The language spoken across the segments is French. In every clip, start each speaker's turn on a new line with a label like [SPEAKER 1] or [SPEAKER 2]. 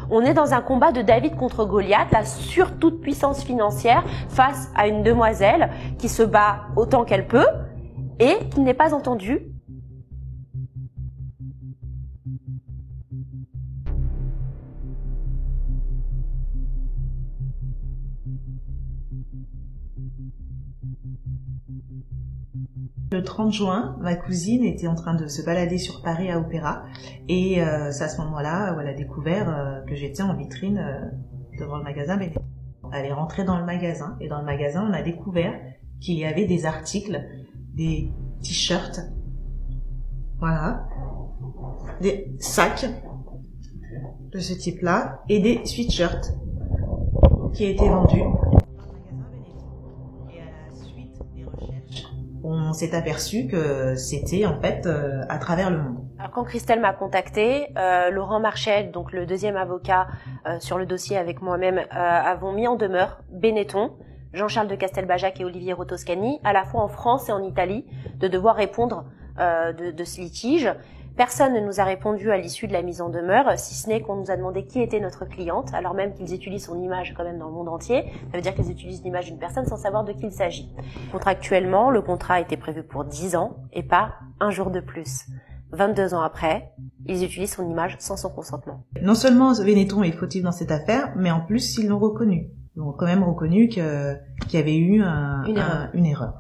[SPEAKER 1] On est dans un combat de David contre Goliath, la sur toute puissance financière face à une demoiselle qui se bat autant qu'elle peut et qui n'est pas entendue.
[SPEAKER 2] Le 30 juin, ma cousine était en train de se balader sur Paris à Opéra et c'est à ce moment-là où elle a découvert que j'étais en vitrine devant le magasin Benetton. Elle est rentrée dans le magasin et dans le magasin, on a découvert qu'il y avait des articles, des t-shirts, voilà, des sacs de ce type-là et des sweatshirts qui étaient vendus. On s'est aperçu que c'était en fait à travers le monde.
[SPEAKER 1] Alors, quand Christelle m'a contactée, Laurent Marchel, donc le deuxième avocat sur le dossier avec moi-même, avons mis en demeure Benetton, Jean-Charles de Castelbajac et Olivier Rotoscani, à la fois en France et en Italie, de devoir répondre de ce litige. Personne ne nous a répondu à l'issue de la mise en demeure, si ce n'est qu'on nous a demandé qui était notre cliente, alors même qu'ils utilisent son image quand même dans le monde entier. Ça veut dire qu'ils utilisent l'image d'une personne sans savoir de qui il s'agit. Contractuellement, le contrat a été prévu pour 10 ans et pas un jour de plus. 22 ans après, ils utilisent son image sans son consentement.
[SPEAKER 2] Non seulement Benetton est fautif dans cette affaire, mais en plus ils l'ont reconnu. Ils ont quand même reconnu qu'il y avait eu une erreur.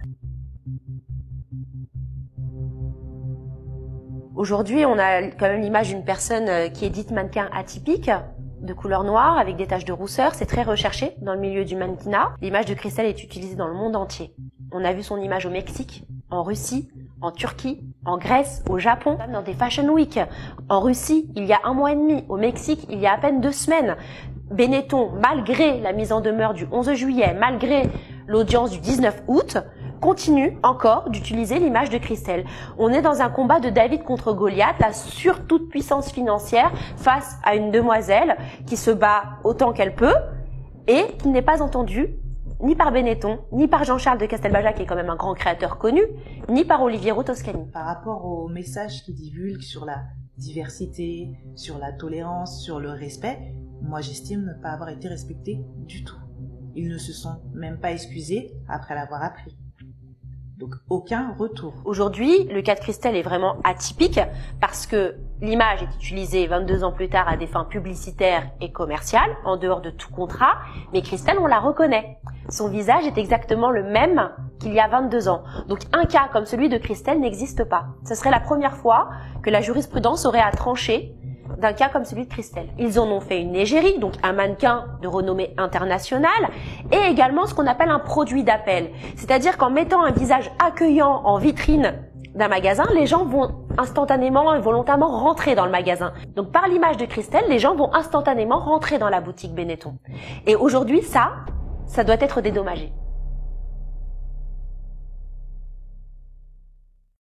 [SPEAKER 1] Aujourd'hui, on a quand même l'image d'une personne qui est dite mannequin atypique, de couleur noire, avec des taches de rousseur. C'est très recherché dans le milieu du mannequinat. L'image de Christelle est utilisée dans le monde entier. On a vu son image au Mexique, en Russie, en Turquie, en Grèce, au Japon, dans des Fashion Week. En Russie, il y a 1 mois et demi. Au Mexique, il y a à peine 2 semaines. Benetton, malgré la mise en demeure du 11 juillet, malgré l'audience du 19 août, continue encore d'utiliser l'image de Christelle. On est dans un combat de David contre Goliath, la sur toute puissance financière face à une demoiselle qui se bat autant qu'elle peut et qui n'est pas entendue ni par Benetton, ni par Jean-Charles de Castelbajac, qui est quand même un grand créateur connu, ni par Olivier Rotoscani.
[SPEAKER 2] Par rapport aux messages qu'ils divulguent sur la diversité, sur la tolérance, sur le respect, moi j'estime ne pas avoir été respectée du tout. Ils ne se sont même pas excusés après l'avoir appris. Donc aucun retour.
[SPEAKER 1] Aujourd'hui, le cas de Christelle est vraiment atypique parce que l'image est utilisée 22 ans plus tard à des fins publicitaires et commerciales, en dehors de tout contrat, mais Christelle, on la reconnaît. Son visage est exactement le même qu'il y a 22 ans. Donc un cas comme celui de Christelle n'existe pas. Ce serait la première fois que la jurisprudence aurait à trancher d'un cas comme celui de Christelle. Ils en ont fait une égérie, donc un mannequin de renommée internationale, et également ce qu'on appelle un produit d'appel. C'est-à-dire qu'en mettant un visage accueillant en vitrine d'un magasin, les gens vont instantanément et volontairement rentrer dans le magasin. Donc par l'image de Christelle, les gens vont instantanément rentrer dans la boutique Benetton. Et aujourd'hui, ça doit être dédommagé.